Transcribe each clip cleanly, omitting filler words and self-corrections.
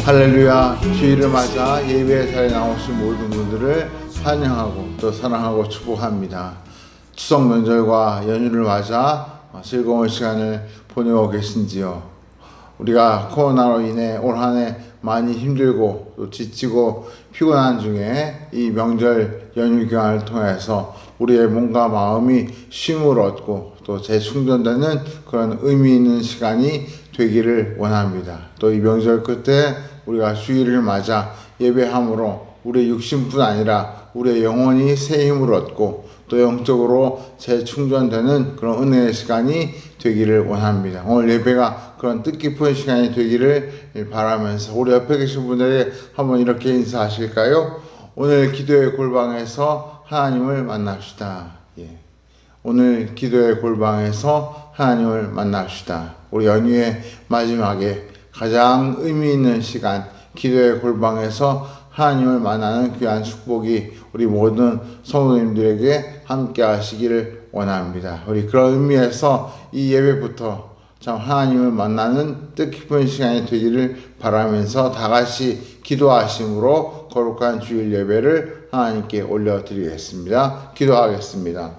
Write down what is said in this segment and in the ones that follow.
할렐루야. 주일을 맞아 예배에 자리에 나오신 모든 분들을 환영하고 또 사랑하고 축복합니다. 추석 명절과 연휴를 맞아 즐거운 시간을 보내고 계신지요? 우리가 코로나로 인해 올 한 해 많이 힘들고 또 지치고 피곤한 중에 이 명절 연휴 기간을 통해서 우리의 몸과 마음이 쉼을 얻고 또 재충전되는 그런 의미 있는 시간이 되기를 원합니다. 또 이 명절 끝에 우리가 주일을 맞아 예배함으로 우리의 육신뿐 아니라 우리의 영혼이 새 힘을 얻고 또 영적으로 재충전되는 그런 은혜의 시간이 되기를 원합니다. 오늘 예배가 그런 뜻깊은 시간이 되기를 바라면서 우리 옆에 계신 분들에게 한번 이렇게 인사하실까요? 오늘 기도의 골방에서 하나님을 만납시다. 오늘 기도의 골방에서 하나님을 만납시다. 우리 연휴의 마지막에 가장 의미 있는 시간, 기도의 골방에서 하나님을 만나는 귀한 축복이 우리 모든 성도님들에게 함께 하시기를 원합니다. 우리 그런 의미에서 이 예배부터 참 하나님을 만나는 뜻깊은 시간이 되기를 바라면서 다 같이 기도하심으로 거룩한 주일 예배를 하나님께 올려드리겠습니다. 기도하겠습니다.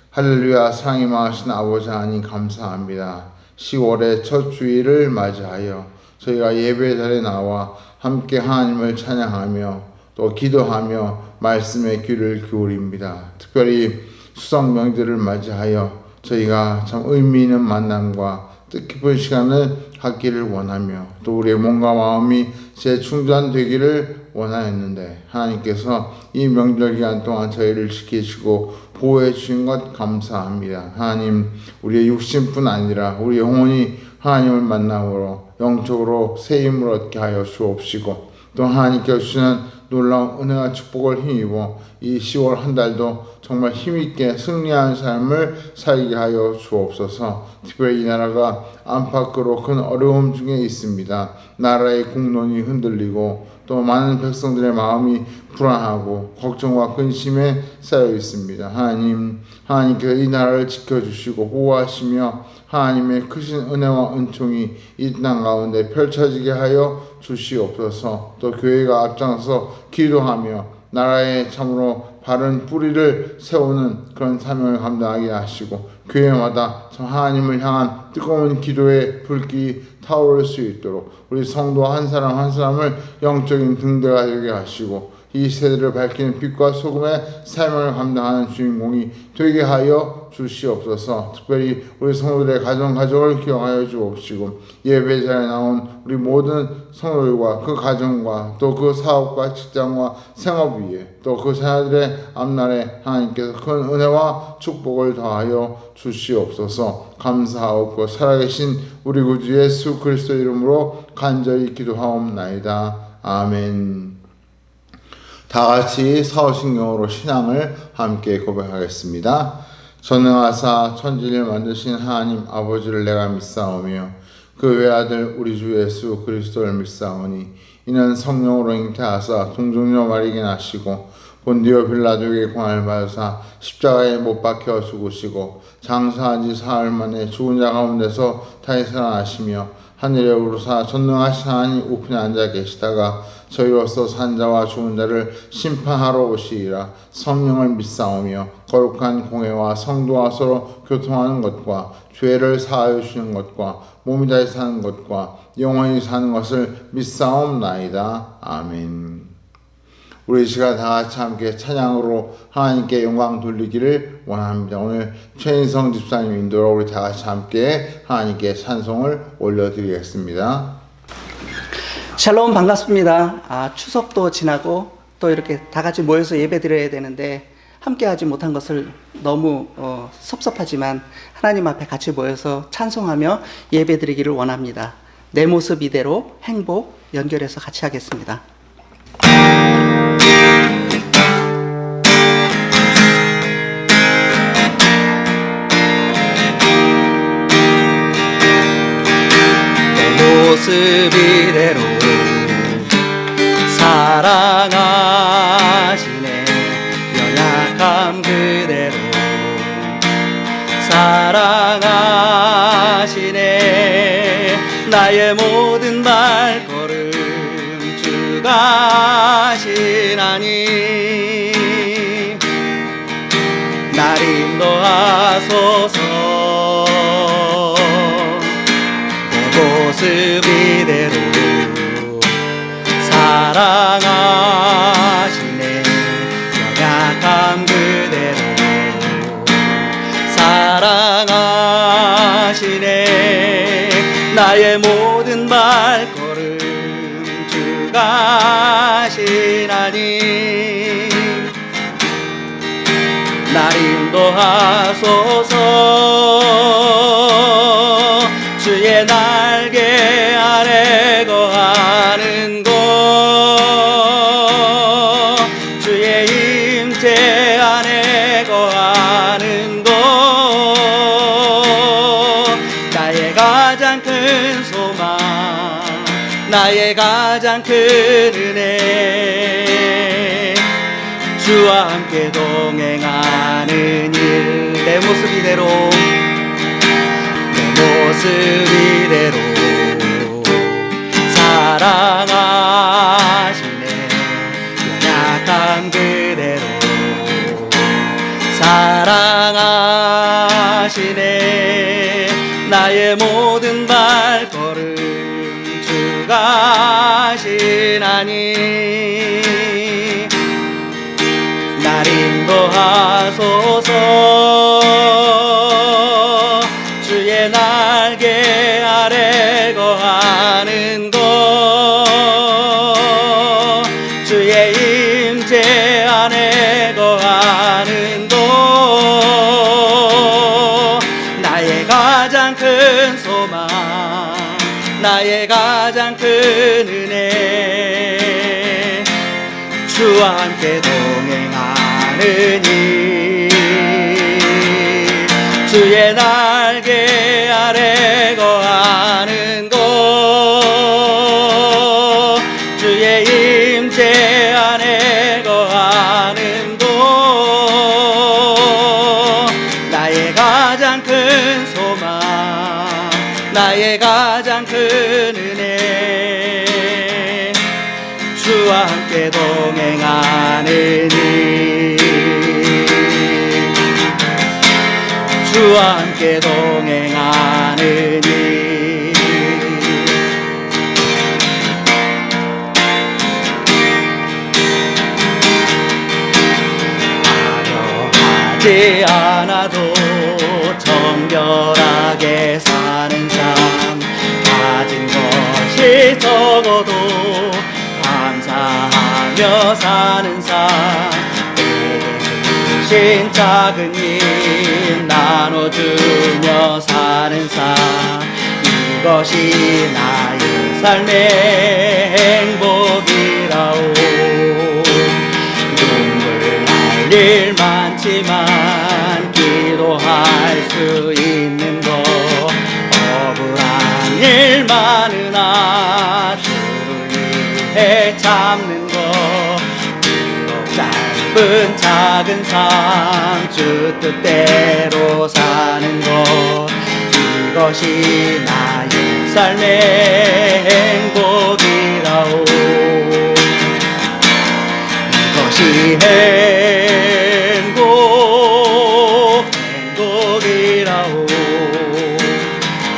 할렐루야. 사랑이 많으신 아버지 하나님 감사합니다. 10월의 첫 주일을 맞이하여 저희가 예배 자리에 나와 함께 하나님을 찬양하며 또 기도하며 말씀의 귀를 기울입니다. 특별히 수석 명절을 맞이하여 저희가 참 의미 있는 만남과 뜻깊은 시간을 갖기를 원하며 또 우리의 몸과 마음이 재충전되기를 원하였는데 하나님께서 이 명절 기간 동안 저희를 지키시고 보호해 주신 것 감사합니다. 하나님, 우리의 육신뿐 아니라 우리 영혼이 하나님을 만남으로 영적으로 새 힘을 얻게 하여 주옵시고 또 하나님께서 주시는 놀라운 은혜와 축복을 힘입어 이 10월 한 달도 정말 힘있게 승리한 삶을 살게 하여 주옵소서. 특별히 이 나라가 안팎으로 큰 어려움 중에 있습니다. 나라의 국론이 흔들리고 또 많은 백성들의 마음이 불안하고 걱정과 근심에 쌓여 있습니다. 하나님께서 이 나라를 지켜주시고 보호하시며 하나님의 크신 은혜와 은총이 이 땅 가운데 펼쳐지게 하여 주시옵소서. 또 교회가 앞장서 기도하며 나라에 참으로 바른 뿌리를 세우는 그런 사명을 감당하게 하시고 교회마다 참 하나님을 향한 뜨거운 기도의 불길이 타오를 수 있도록 우리 성도 한 사람 한 사람을 영적인 등대가 되게 하시고 이 세대를 밝히는 빛과 소금의 사명을 감당하는 주인공이 되게 하여 주시옵소서. 특별히 우리 성도들의 가정을 기억하여 주옵시고 예배 자리에 나온 우리 모든 성도들과 그 가정과 또 그 사업과 직장과 생업 위에 또 그 자녀들의 앞날에 하나님께서 큰 은혜와 축복을 더하여 주시옵소서. 감사하옵고 살아계신 우리 구주 예수 그리스도 이름으로 간절히 기도하옵나이다. 아멘. 다 같이 사오신경으로 신앙을 함께 고백하겠습니다. 전능하사 천지를 만드신 하나님 아버지를 내가 믿사오며 그 외아들 우리 주 예수 그리스도를 믿사오니 이는 성령으로 잉태하사 동정녀 마리게 나시고 본디오 빌라도에게 고난을 받으사 십자가에 못 박혀 죽으시고 장사한 지 사흘 만에 죽은 자 가운데서 다시 살아나시며 하늘에 오르사 전능하신 하나님 우편에 앉아 계시다가 저희로서 산자와 죽은 자를 심판하러 오시리라. 성령을 믿사오며 거룩한 공회와 성도와 서로 교통하는 것과 죄를 사하여 주시는 것과 몸이 다시 사는 것과 영원히 사는 것을 믿사옵나이다. 아멘. 우리 시간 다 같이 함께 찬양으로 하나님께 영광 돌리기를 원합니다. 오늘 최인성 집사님 인도로 우리 다 같이 함께 하나님께 찬송을 올려드리겠습니다. 샬롬, 반갑습니다. 추석도 지나고 또 이렇게 다 같이 모여서 예배 드려야 되는데 함께 하지 못한 것을 너무 섭섭하지만 하나님 앞에 같이 모여서 찬송하며 예배 드리기를 원합니다. 내 모습 이대로 행복 연결해서 같이 하겠습니다. 내 모습 이대로 사랑하시네. 연약함 그대로 사랑하시네. 나의 모든 발걸음 날 인도하소서. 내 모습 이대로 사랑하시네. 연약함 그대로 사랑하시네. 나의 모든 발걸음 주가 하시나니 날 인도하소서. 주의 날개 아래 거하는 곳, 주의 임재 안에 거하는 곳, 나의 가장 큰 소망, 나의 가장 큰 은혜, 주와 함께 동행하는 일. 내 모습 이대로, 내 모습 이대로 사랑하시네. 연약함 그대로 사랑하시네. 나의 모든 발걸음 주가 하시나니 날 인도하소서. 주의 날개 아래 거하는 곳, 주의 임재 안에 거하는 곳, 나의 가장 큰 소망, 나의 가장 큰 은혜, 주와 함께 동행하는 일. 주의 날개 아래 거하는 곳, 주의 임재 안에 거하는 곳, 나의 가장 큰 소망, 나의 가장 큰 은혜, 주와 함께 동행하는 일. 주와 함께 동행하는 일. 화려하지 않아도 정결하게 사는 삶, 가진 것이 적어도 감사하며 사는 삶, 신 작은 일 나눠주며 사는 삶, 이것이 나의 삶의 행복이라오. 눈물 날 일 많지만 기도할 수 있는 것, 억울한 일 많으나 주를 위해 참는 것, 짧은 작은 삶 주 뜻대로 사는 것, 이것이 나의 삶의 행복이라오. 이것이 행복이라오.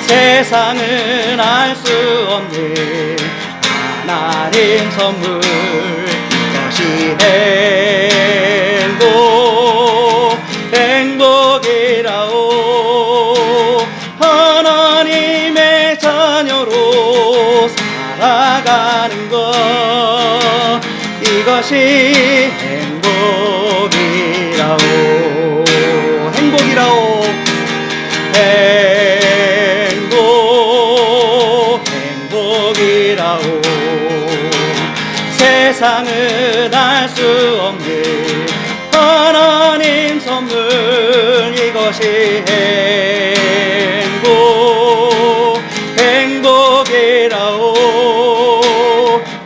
세상은 알 수 없는 하나님 선물, 이것이 행복이라오. 하나님의 자녀로 살아가는 것, 이것이 행복이라오. 행복이라오. 행복이라오. 세상은 알 수 없는 하나님 선물, 이것이 행복이라오.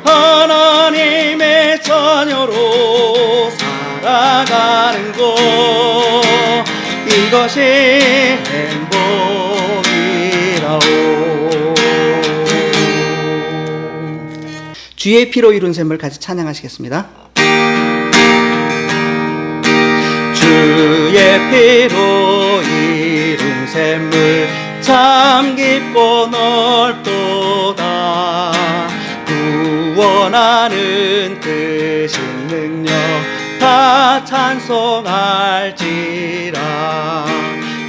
하나님의 자녀로 살아가는 것, 이것이 행복이라오. 주의 피로 이룬 셈을 같이 찬양하시겠습니다. 주의 피로 이룬 샘물 참 깊고 넓도다. 구원하는 그 신능력 다 찬송할지라.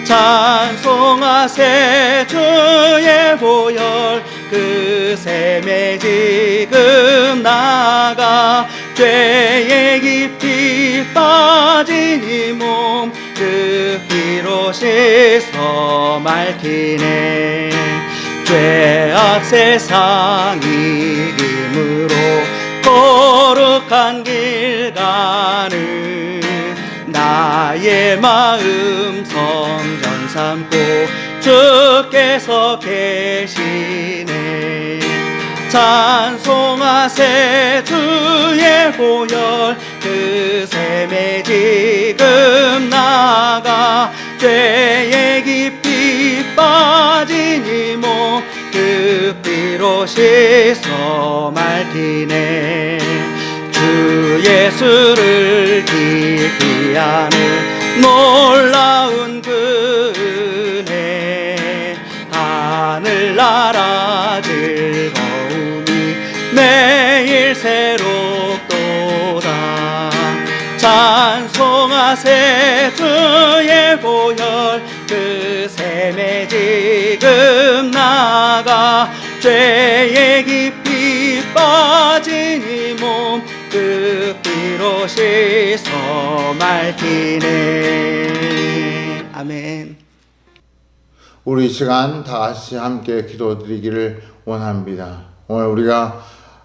찬송하세 주의 보혈 그 샘에 지금 나가. 죄에 깊이 빠진 이 몸 그 피로 씻어 맑히네. 죄악 세상 이김으로 거룩한 길 가는 나의 마음 성전 삼고 주께서 계시네. 찬송하세 주의 보혈 그 샘에 지금 나가. 죄에 깊이 빠진 이 몸 그 피로 씻어 맑히네. 주 예수를 깊이 아는 놀라운 그 은혜 하늘나라 즐거움이 매일 새롭도다. 찬송하세 주의 보혈 그 샘에 지금 나가. 죄에 깊이 빠진 이 몸 그 피로 씻어 맑히네. 아멘. 우리 이 시간 다 같이 함께 기도드리기를 원합니다. 오늘 우리가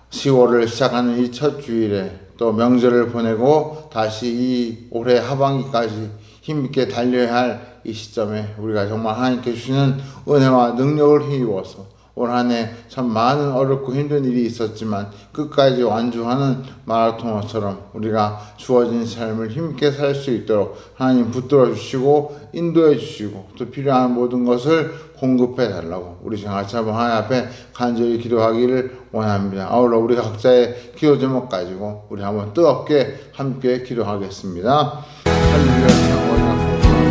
10월을 시작하는 이 첫 주일에 또 명절을 보내고 다시 이 올해 하반기까지 힘있게 달려야 할 이 시점에 우리가 정말 하나님께 주시는 은혜와 능력을 힘입어서 올 한 해 참 많은 어렵고 힘든 일이 있었지만 끝까지 완주하는 마라토너처럼 우리가 주어진 삶을 힘있게 살 수 있도록 하나님 붙들어 주시고 인도해 주시고 또 필요한 모든 것을 공급해 달라고 우리 같이 한번 하나님 앞에 간절히 기도하기를 원합니다. 아울러 우리 각자의 기도 제목 가지고 우리 한번 뜨겁게 함께 기도하겠습니다. 할렐루야.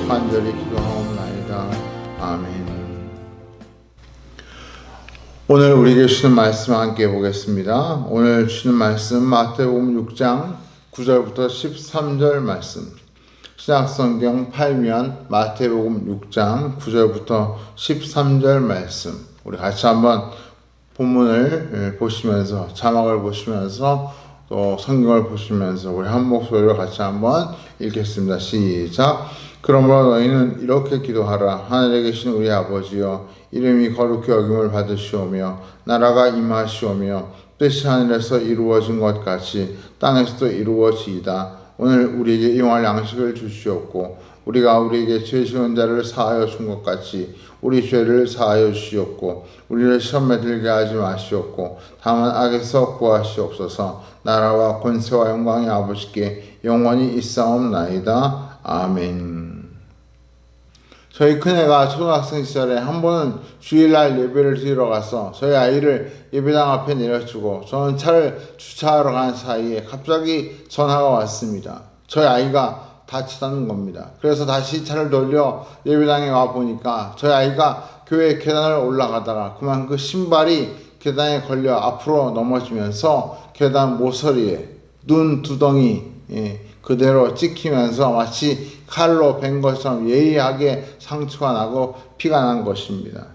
간절히 기도하옵나이다. 아멘. 오늘 우리에게 주시는 말씀 함께 보겠습니다. 오늘 주시는 말씀 마태복음 6장 9절부터 13절 말씀. 신약성경 8면 마태복음 6장 9절부터 13절 말씀. 우리 같이 한번 본문을 보시면서 자막을 보시면서 또 성경을 보시면서 우리 한 목소리로 같이 한번 읽겠습니다. 시작. 그러므로 너희는 이렇게 기도하라. 하늘에 계신 우리 아버지여, 이름이 거룩히 여김을 받으시오며 나라가 임하시오며 뜻이 하늘에서 이루어진 것 같이 땅에서도 이루어지이다. 오늘 우리에게 이용할 양식을 주시옵고 우리가 우리에게 죄 지은 자를 사하여 준 것 같이 우리 죄를 사하여 주시옵고 우리를 시험에 들게 하지 마시옵고 다만 악에서 구하시옵소서. 나라와 권세와 영광이 아버지께 영원히 있사옵나이다. 아멘. 저희 큰애가 초등학생 시절에 한 번은 주일날 예배를 드리러 가서 저희 아이를 예배당 앞에 내려주고 저는 차를 주차하러 간 사이에 갑자기 전화가 왔습니다. 저희 아이가 다치다는 겁니다. 그래서 다시 차를 돌려 예배당에 와 보니까 저희 아이가 교회 계단을 올라가다가 그만 그 신발이 계단에 걸려 앞으로 넘어지면서 계단 모서리에 눈 두덩이 그대로 찍히면서 마치 칼로 벤 것처럼 예리하게 상처가 나고 피가 난 것입니다.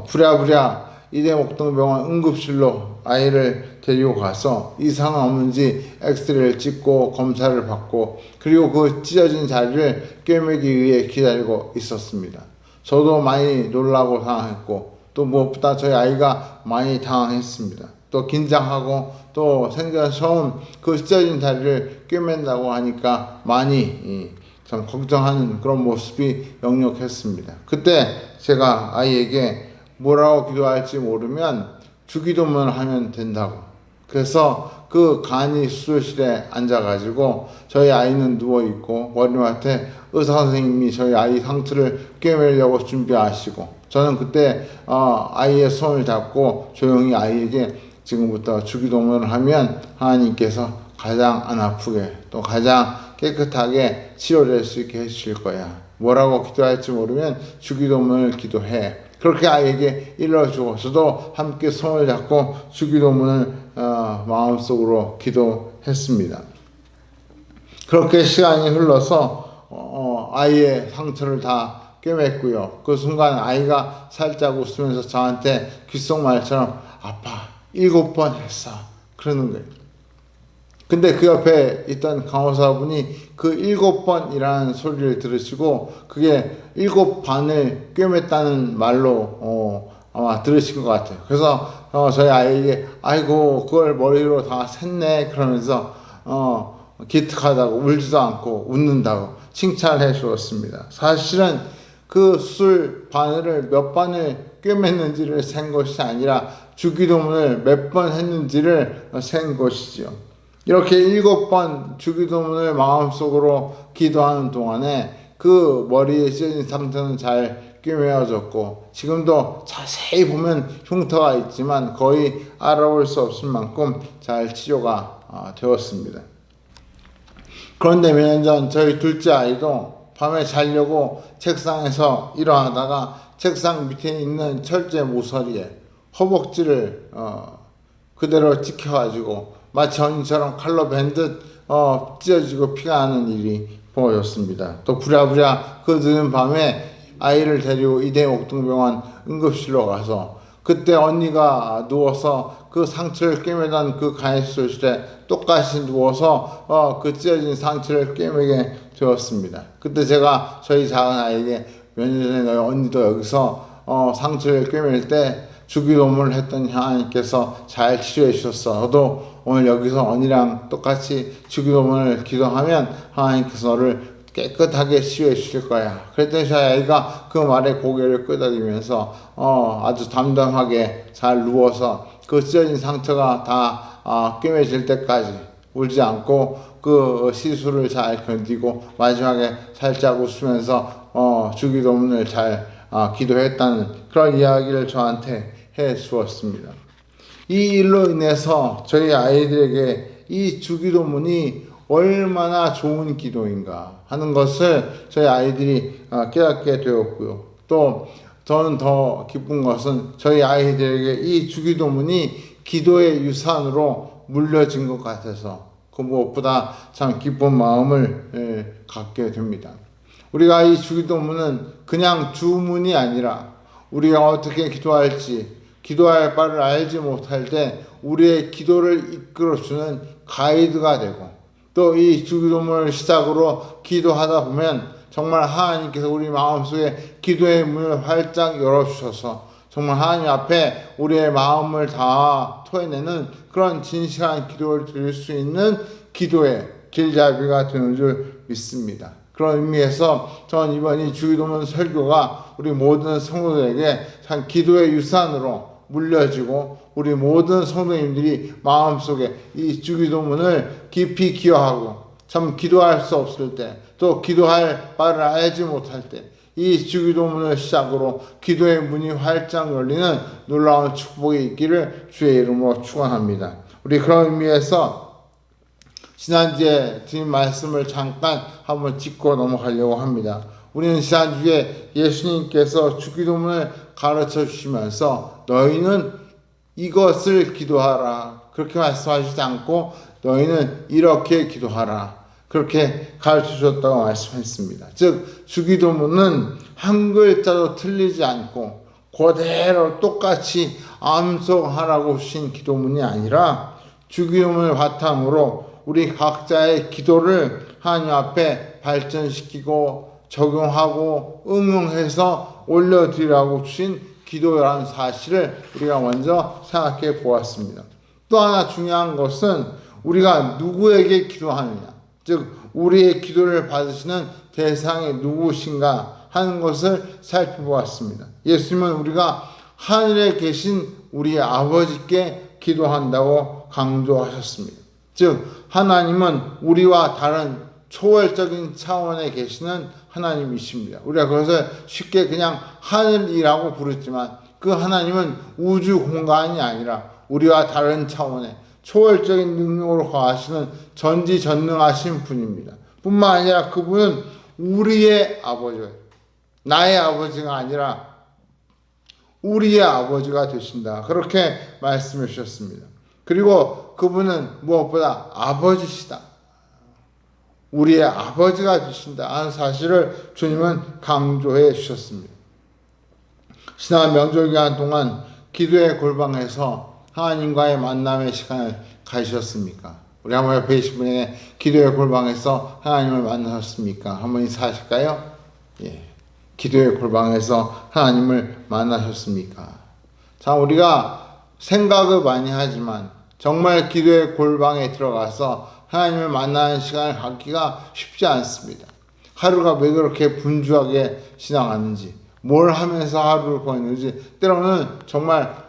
부랴부랴 이대목동병원 응급실로 아이를 데리고 가서 이상은 없는지 엑스레이를 찍고 검사를 받고 그리고 그 찢어진 자리를 꿰매기 위해 기다리고 있었습니다. 저도 많이 놀라고 당황했고 또 무엇보다 저희 아이가 많이 당황했습니다. 또 긴장하고 또 생전 처음 그 찢어진 다리를 꿰맨다고 하니까 많이 참 걱정하는 그런 모습이 역력했습니다. 그때 제가 아이에게 뭐라고 기도할지 모르면 주기도문을 하면 된다고. 그래서 그 간이 수술실에 앉아가지고 저희 아이는 누워있고 머리맡에 의사 선생님이 저희 아이 상처를 꿰매려고 준비하시고 저는 그때 아이의 손을 잡고 조용히 아이에게 지금부터 주기도문을 하면 하나님께서 가장 안 아프게 또 가장 깨끗하게 치료될 수 있게 해주실 거야. 뭐라고 기도할지 모르면 주기도문을 기도해. 그렇게 아이에게 일러주고 저도 함께 손을 잡고 주기도문을 마음속으로 기도했습니다. 그렇게 시간이 흘러서 아이의 상처를 다 꿰맸고요. 그 순간 아이가 살짝 웃으면서 저한테 귓속말처럼 아빠 7번 했어 그러는 거예요. 근데 그 옆에 있던 간호사분이 그 7번이라는 소리를 들으시고 그게 7반을 꿰맸다는 말로 아마 들으신 것 같아요. 그래서 저희 아이에게 아이고 그걸 머리로 다 샜네 그러면서 기특하다고 울지도 않고 웃는다고 칭찬을 해 주었습니다. 사실은 그 수술 바늘을 몇 반을 꿰맸는지를 센 것이 아니라 주기도문을 몇 번 했는지를 센 것이지요. 이렇게 7번 주기도문을 마음속으로 기도하는 동안에 그 머리에 찢어진 상처는 잘 꿰매어졌고 지금도 자세히 보면 흉터가 있지만 거의 알아볼 수 없을 만큼 잘 치료가 되었습니다. 그런데 몇 년 전 저희 둘째 아이도 밤에 자려고 책상에서 일어나다가 책상 밑에 있는 철제 모서리에 허벅지를 그대로 찍혀가지고 마치 언니처럼 칼로 벤 듯 찢어지고 피가 나는 일이 벌어졌습니다. 또 부랴부랴 그 늦은 밤에 아이를 데리고 이대목동병원 응급실로 가서 그때 언니가 누워서 그 상처를 꿰매던 그 간이수술실에 똑같이 누워서 그 찢어진 상처를 꿰매게 되었습니다. 그때 제가 저희 작은 아이에게 몇 년 전에 너희 언니도 여기서 상처를 꿰맬 때 주기도문을 했더니 하나님께서 잘 치료해 주셨어. 너도 오늘 여기서 언니랑 똑같이 주기도문을 기도하면 하나님께서 너를 깨끗하게 치유해 주실 거야. 그랬더니 저희 아이가 그 말에 고개를 끄덕이면서 아주 담담하게 잘 누워서 그 찢어진 상처가 다 꿰매질 때까지 울지 않고 그 시술을 잘 견디고 마지막에 살짝 웃으면서 주기도문을 잘 기도했다는 그런 이야기를 저한테 해 주었습니다. 이 일로 인해서 저희 아이들에게 이 주기도문이 얼마나 좋은 기도인가 하는 것을 저희 아이들이 깨닫게 되었고요. 또 저는 더 기쁜 것은 저희 아이들에게 이 주기도문이 기도의 유산으로 물려진 것 같아서 그 무엇보다 참 기쁜 마음을 갖게 됩니다. 우리가 이 주기도문은 그냥 주문이 아니라 우리가 어떻게 기도할지 기도할 바를 알지 못할 때 우리의 기도를 이끌어주는 가이드가 되고 또 이 주기도문을 시작으로 기도하다 보면 정말 하나님께서 우리 마음속에 기도의 문을 활짝 열어주셔서 정말 하나님 앞에 우리의 마음을 다 토해내는 그런 진실한 기도를 드릴 수 있는 기도의 길잡이가 되는 줄 믿습니다. 그런 의미에서 저는 이번 이 주기도문 설교가 우리 모든 성도들에게 참 기도의 유산으로 물려지고 우리 모든 성도님들이 마음속에 이 주기도문을 깊이 기여하고 참 기도할 수 없을 때 또 기도할 바를 알지 못할 때 이 주기도문을 시작으로 기도의 문이 활짝 열리는 놀라운 축복이 있기를 주의 이름으로 축원합니다. 우리 그런 의미에서 지난주에 드린 말씀을 잠깐 한번 짚고 넘어가려고 합니다. 우리는 지난주에 예수님께서 주기도문을 가르쳐 주시면서 너희는 이것을 기도하라 그렇게 말씀하시지 않고 너희는 이렇게 기도하라 그렇게 가르쳐 주셨다고 말씀했습니다. 즉 주기도문은 한 글자도 틀리지 않고 그대로 똑같이 암송하라고 주신 기도문이 아니라 주기도문을 바탕으로 우리 각자의 기도를 하나님 앞에 발전시키고 적용하고 응용해서 올려드리라고 주신 기도라는 사실을 우리가 먼저 생각해 보았습니다. 또 하나 중요한 것은 우리가 누구에게 기도하느냐, 즉 우리의 기도를 받으시는 대상이 누구신가 하는 것을 살펴보았습니다. 예수님은 우리가 하늘에 계신 우리의 아버지께 기도한다고 강조하셨습니다. 즉 하나님은 우리와 다른 초월적인 차원에 계시는 하나님이십니다. 우리가 그것을 쉽게 그냥 하늘이라고 부르지만 그 하나님은 우주 공간이 아니라 우리와 다른 차원의 초월적인 능력으로 거하시는 전지전능하신 분입니다. 뿐만 아니라 그분은 우리의 아버지예요. 나의 아버지가 아니라 우리의 아버지가 되신다. 그렇게 말씀해 주셨습니다. 그리고 그분은 무엇보다 아버지시다. 우리의 아버지가 되신다 하는 사실을 주님은 강조해 주셨습니다. 지난 명절 기간 동안 기도의 골방에서 하나님과의 만남의 시간을 가지셨습니까? 우리 한번 옆에 계신 분에게 기도의 골방에서 하나님을 만나셨습니까? 한번 인사하실까요? 예. 기도의 골방에서 하나님을 만나셨습니까? 자, 우리가 생각을 많이 하지만 정말 기도의 골방에 들어가서 하나님을 만나는 시간을 갖기가 쉽지 않습니다. 하루가 왜 그렇게 분주하게 지나갔는지, 뭘 하면서 하루를 보냈는지 때로는 정말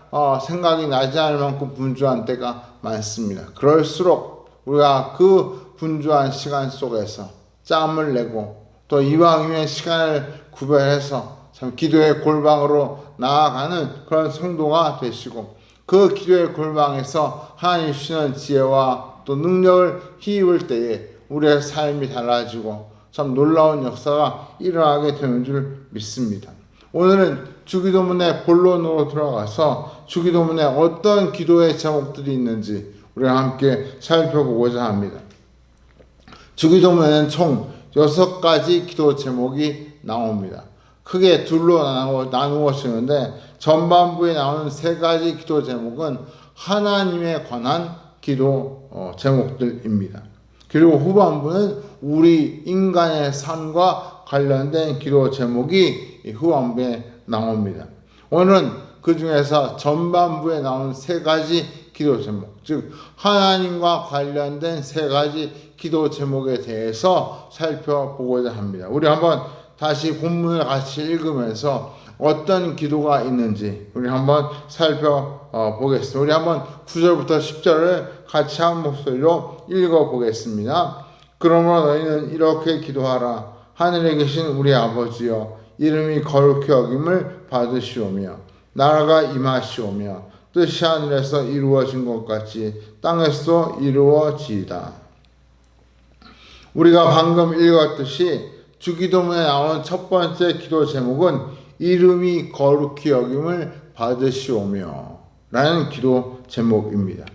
생각이 나지 않을 만큼 분주한 때가 많습니다. 그럴수록 우리가 그 분주한 시간 속에서 짬을 내고 또 이왕이면 시간을 구별해서 참 기도의 골방으로 나아가는 그런 성도가 되시고 그 기도의 골방에서 하나님 주시는 지혜와 또 능력을 힘입을 때에 우리의 삶이 달라지고 참 놀라운 역사가 일어나게 되는 줄 믿습니다. 오늘은 주기도문의 본론으로 들어가서 주기도문에 어떤 기도의 제목들이 있는지 우리가 함께 살펴보고자 합니다. 주기도문에는 총 6가지 기도 제목이 나옵니다. 크게 둘로 나누어지는데 전반부에 나오는 3가지 기도 제목은 하나님에 관한 기도 제목들입니다. 그리고 후반부는 우리 인간의 삶과 관련된 기도 제목이 후반부에 나옵니다. 오늘은 그 중에서 전반부에 나온 3가지 기도 제목, 즉 하나님과 관련된 3가지 기도 제목에 대해서 살펴보고자 합니다. 우리 한번 다시 본문을 같이 읽으면서 어떤 기도가 있는지 우리 한번 살펴보겠습니다. 우리 한번 9절부터 10절을 같이 한 목소리로 읽어보겠습니다. 그러므로 너희는 이렇게 기도하라. 하늘에 계신 우리 아버지여, 이름이 거룩히 여김을 받으시오며 나라가 임하시오며 뜻이 하늘에서 이루어진 것 같이 땅에서도 이루어지이다. 우리가 방금 읽었듯이 주기도문에 나온 첫 번째 기도 제목은 이름이 거룩히 여김을 받으시오며 라는 기도 제목입니다.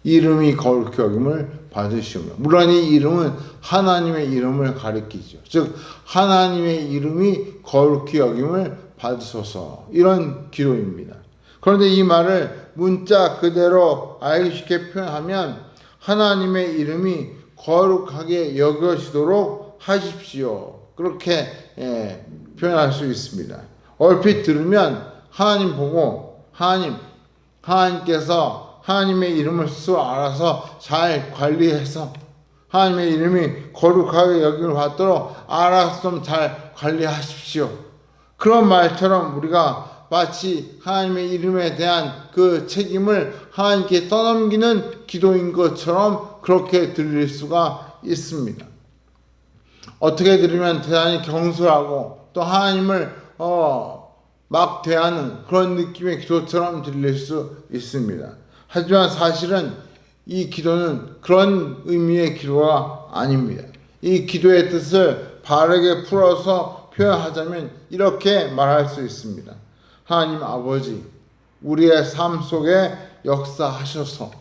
이름이 거룩히 여김을 받으시오며, 물론 이 이름은 하나님의 이름을 가리키죠. 즉 하나님의 이름이 거룩히 여김을 받으소서, 이런 기도입니다. 그런데 이 말을 문자 그대로 알기 쉽게 표현하면 하나님의 이름이 거룩하게 여겨지도록 하십시오, 그렇게 표현할 수 있습니다. 얼핏 들으면 하나님 보고 하나님께서 하나님의 이름을 스스로 알아서 잘 관리해서 하나님의 이름이 거룩하게 여김을 받도록 알아서 좀 잘 관리하십시오. 그런 말처럼 우리가 마치 하나님의 이름에 대한 그 책임을 하나님께 떠넘기는 기도인 것처럼 그렇게 들릴 수가 있습니다. 어떻게 들으면 대단히 경솔하고 또 하나님을 막 대하는 그런 느낌의 기도처럼 들릴 수 있습니다. 하지만 사실은 이 기도는 그런 의미의 기도가 아닙니다. 이 기도의 뜻을 바르게 풀어서 표현하자면 이렇게 말할 수 있습니다. 하나님 아버지, 우리의 삶 속에 역사하셔서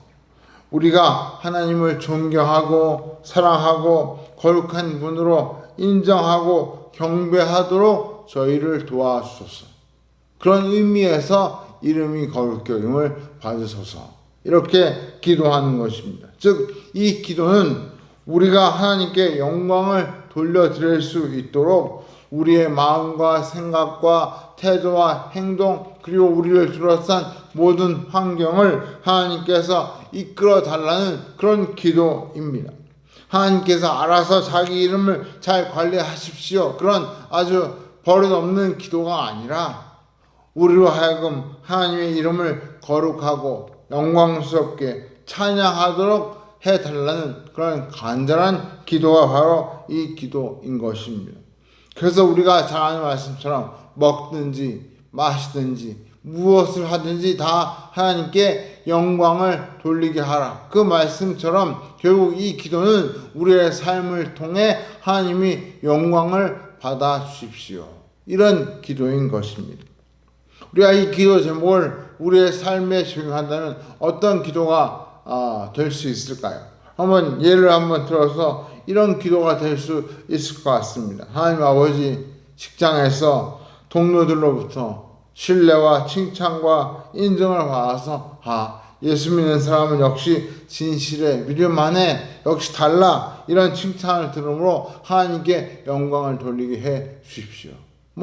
우리가 하나님을 존경하고 사랑하고 거룩한 분으로 인정하고 경배하도록 저희를 도와주소서. 그런 의미에서 이름이 거룩히 여김을 받으소서. 이렇게 기도하는 것입니다. 즉, 이 기도는 우리가 하나님께 영광을 돌려드릴 수 있도록 우리의 마음과 생각과 태도와 행동 그리고 우리를 둘러싼 모든 환경을 하나님께서 이끌어 달라는 그런 기도입니다. 하나님께서 알아서 자기 이름을 잘 관리하십시오. 그런 아주 버릇없는 기도가 아니라 우리로 하여금 하나님의 이름을 거룩하고 영광스럽게 찬양하도록 해달라는 그런 간절한 기도가 바로 이 기도인 것입니다. 그래서 우리가 잘 아는 말씀처럼 먹든지 마시든지 무엇을 하든지 다 하나님께 영광을 돌리게 하라. 그 말씀처럼 결국 이 기도는 우리의 삶을 통해 하나님이 영광을 받아 주십시오. 이런 기도인 것입니다. 우리가 이 기도 제목을 우리의 삶에 적용한다면 어떤 기도가 될 수 있을까요? 예를 들어서 이런 기도가 될 수 있을 것 같습니다. 하나님 아버지, 직장에서 동료들로부터 신뢰와 칭찬과 인정을 받아서 예수 믿는 사람은 역시 진실해, 믿을만해, 역시 달라, 이런 칭찬을 들음으로 하나님께 영광을 돌리게 해 주십시오.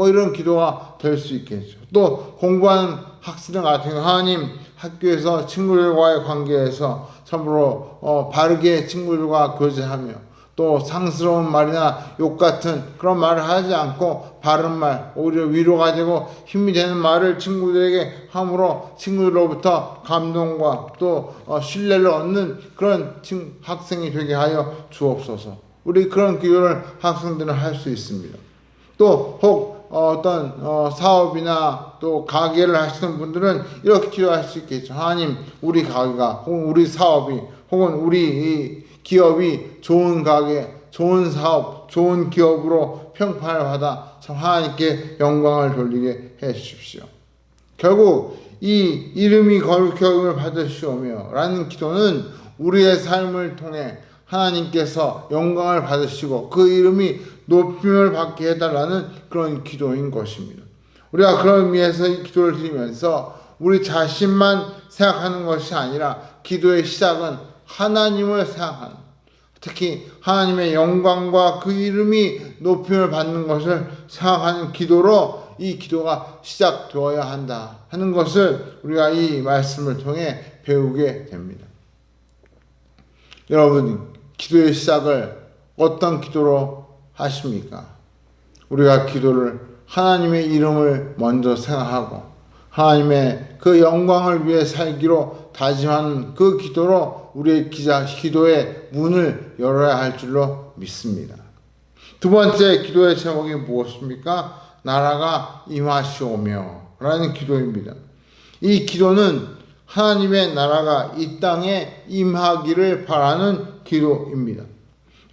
이런 기도가 될 수 있겠죠. 또 공부하는 학생 같은 경우 하나님, 학교에서 친구들과의 관계에서 참으로 바르게 친구들과 교제하며 또 상스러운 말이나 욕 같은 그런 말을 하지 않고 바른 말, 오히려 위로가 되고 힘이 되는 말을 친구들에게 함으로 친구들로부터 감동과 또 신뢰를 얻는 그런 학생이 되게 하여 주옵소서. 우리 그런 기도를 학생들은 할 수 있습니다. 또 혹 어떤 사업이나 또 가게를 하시는 분들은 이렇게 기도할 수 있겠죠. 하나님, 우리 가게가 혹은 우리 사업이 혹은 우리 기업이 좋은 가게, 좋은 사업, 좋은 기업으로 평판을 받아 참 하나님께 영광을 돌리게 해 주십시오. 결국 이 이름이 거룩히 여김을 받으시오며 라는 기도는 우리의 삶을 통해 하나님께서 영광을 받으시고 그 이름이 높임을 받게 해달라는 그런 기도인 것입니다. 우리가 그런 의미에서 이 기도를 드리면서 우리 자신만 생각하는 것이 아니라 기도의 시작은 하나님을 생각하는, 특히 하나님의 영광과 그 이름이 높임을 받는 것을 생각하는 기도로 이 기도가 시작되어야 한다 하는 것을 우리가 이 말씀을 통해 배우게 됩니다. 여러분, 기도의 시작을 어떤 기도로 하십니까? 우리가 기도를 하나님의 이름을 먼저 생각하고 하나님의 그 영광을 위해 살기로 다짐하는 그 기도로 우리의 기도의 문을 열어야 할 줄로 믿습니다. 두 번째 기도의 제목이 무엇입니까? 나라가 임하시오며 라는 기도입니다. 이 기도는 하나님의 나라가 이 땅에 임하기를 바라는 기도입니다.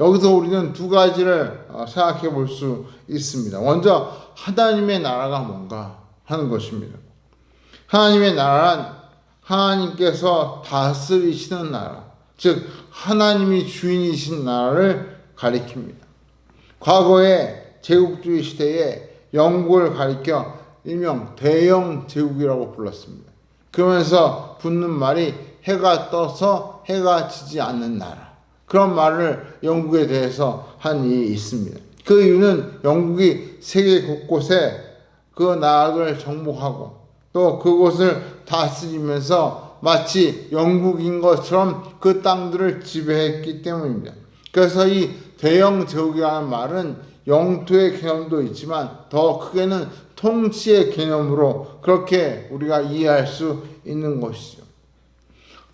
여기서 우리는 두 가지를 생각해 볼 수 있습니다. 먼저 하나님의 나라가 뭔가 하는 것입니다. 하나님의 나라는 하나님께서 다스리시는 나라, 즉 하나님이 주인이신 나라를 가리킵니다. 과거의 제국주의 시대에 영국을 가리켜 일명 대영 제국이라고 불렀습니다. 그러면서 붙는 말이 해가 떠서 해가 지지 않는 나라, 그런 말을 영국에 대해서 한 일이 있습니다. 그 이유는 영국이 세계 곳곳에 그 나라를 정복하고 또 그곳을 다스리면서 마치 영국인 것처럼 그 땅들을 지배했기 때문입니다. 그래서 이 대영 제국이라는 말은 영토의 개념도 있지만 더 크게는 통치의 개념으로 그렇게 우리가 이해할 수 있는 것이죠.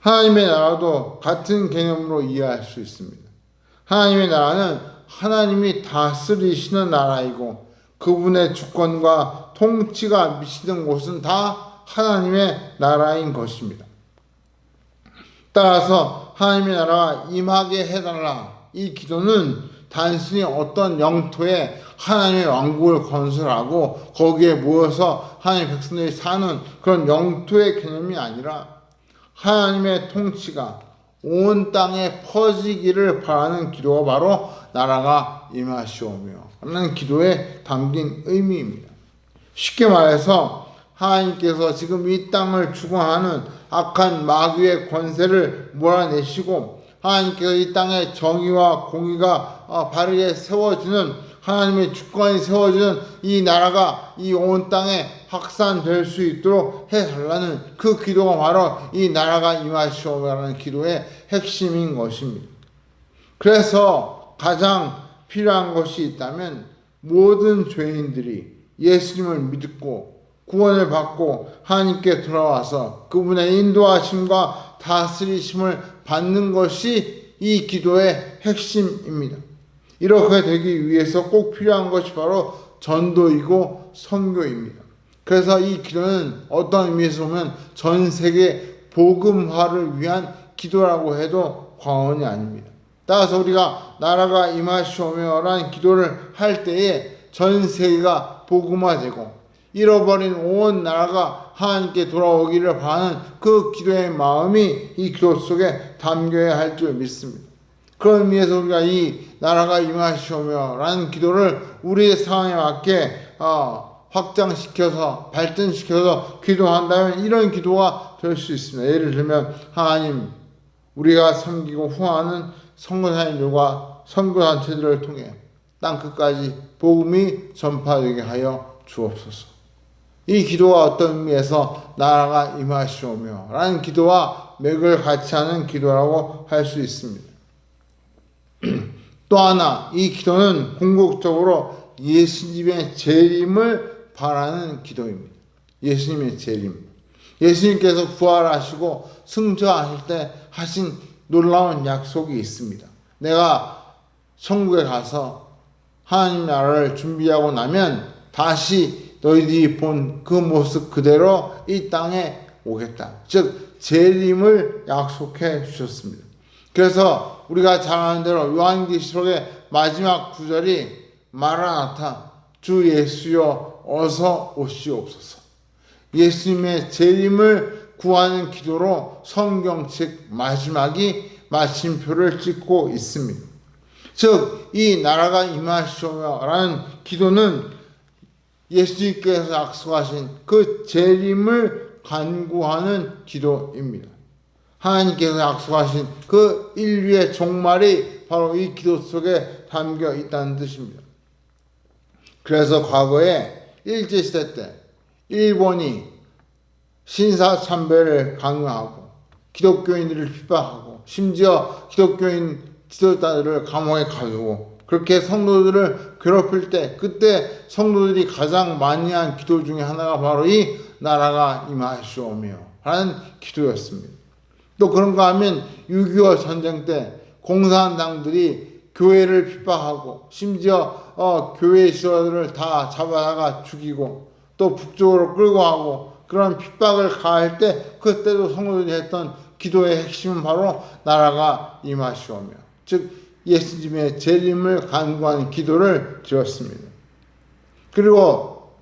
하나님의 나라도 같은 개념으로 이해할 수 있습니다. 하나님의 나라는 하나님이 다스리시는 나라이고 그분의 주권과 통치가 미치는 곳은 다 하나님의 나라인 것입니다. 따라서 하나님의 나라가 임하게 해달라, 이 기도는 단순히 어떤 영토에 하나님의 왕국을 건설하고 거기에 모여서 하나님의 백성들이 사는 그런 영토의 개념이 아니라 하나님의 통치가 온 땅에 퍼지기를 바라는 기도가 바로 나라가 임하시오며 라는 기도에 담긴 의미입니다. 쉽게 말해서 하나님께서 지금 이 땅을 주관하는 악한 마귀의 권세를 몰아내시고 하나님께서 이 땅에 정의와 공의가 바르게 세워지는 하나님의 주권이 세워지는 이 나라가 이 온 땅에 확산될 수 있도록 해달라는 그 기도가 바로 이 나라가 임하시오라는 기도의 핵심인 것입니다. 그래서 가장 필요한 것이 있다면 모든 죄인들이 예수님을 믿고 구원을 받고 하나님께 돌아와서 그분의 인도하심과 다스리심을 받는 것이 이 기도의 핵심입니다. 이렇게 되기 위해서 꼭 필요한 것이 바로 전도이고 선교입니다. 그래서 이 기도는 어떤 의미에서 보면 전 세계 복음화를 위한 기도라고 해도 과언이 아닙니다. 따라서 우리가 나라가 임하시오며 라는 기도를 할 때에 전 세계가 복음화되고 잃어버린 온 나라가 하나님께 돌아오기를 바라는 그 기도의 마음이 이 기도 속에 담겨야 할 줄 믿습니다. 그런 의미에서 우리가 이 나라가 임하시오며 라는 기도를 우리의 상황에 맞게 확장시켜서 발전시켜서 기도한다면 이런 기도가 될 수 있습니다. 예를 들면 하나님, 우리가 섬기고 후원하는 선교사님들과 선교단체들을 통해 땅끝까지 복음이 전파되게 하여 주옵소서. 이 기도가 어떤 의미에서 나라가 임하시오며 라는 기도와 맥을 같이 하는 기도라고 할 수 있습니다. 또 하나, 이 기도는 궁극적으로 예수님의 재림을 바라는 기도입니다. 예수님의 재림. 예수님께서 부활하시고 승천하실 때 하신 놀라운 약속이 있습니다. 내가 천국에 가서 하나님 나라를 준비하고 나면 다시 너희들이 본 그 모습 그대로 이 땅에 오겠다. 즉 재림을 약속해 주셨습니다. 그래서 우리가 잘 아는 대로 요한계시록의 마지막 구절이 마라나타, 주 예수여 어서 오시옵소서. 예수님의 재림을 구하는 기도로 성경책 마지막이 마침표를 찍고 있습니다. 즉 이 나라가 임하시오며 라는 기도는 예수님께서 약속하신 그 재림을 간구하는 기도입니다. 하나님께서 약속하신 그 인류의 종말이 바로 이 기도 속에 담겨 있다는 뜻입니다. 그래서 과거에 일제시대 때 일본이 신사참배를 강요하고 기독교인들을 핍박하고 심지어 기독교인 지도자들을 감옥에 가두고 그렇게 성도들을 괴롭힐 때 그때 성도들이 가장 많이 한 기도 중에 하나가 바로 이 나라가 임하시오며 라는 기도였습니다. 또 그런가 하면 6.25 전쟁 때 공산당들이 교회를 핍박하고 심지어 교회 지도자들을 다 잡아다가 죽이고 또 북쪽으로 끌고 가고 그런 핍박을 가할 때 그때도 성도들이 했던 기도의 핵심은 바로 나라가 임하시오며 즉 예수님의 재림을 간구하는 기도를 드렸습니다. 그리고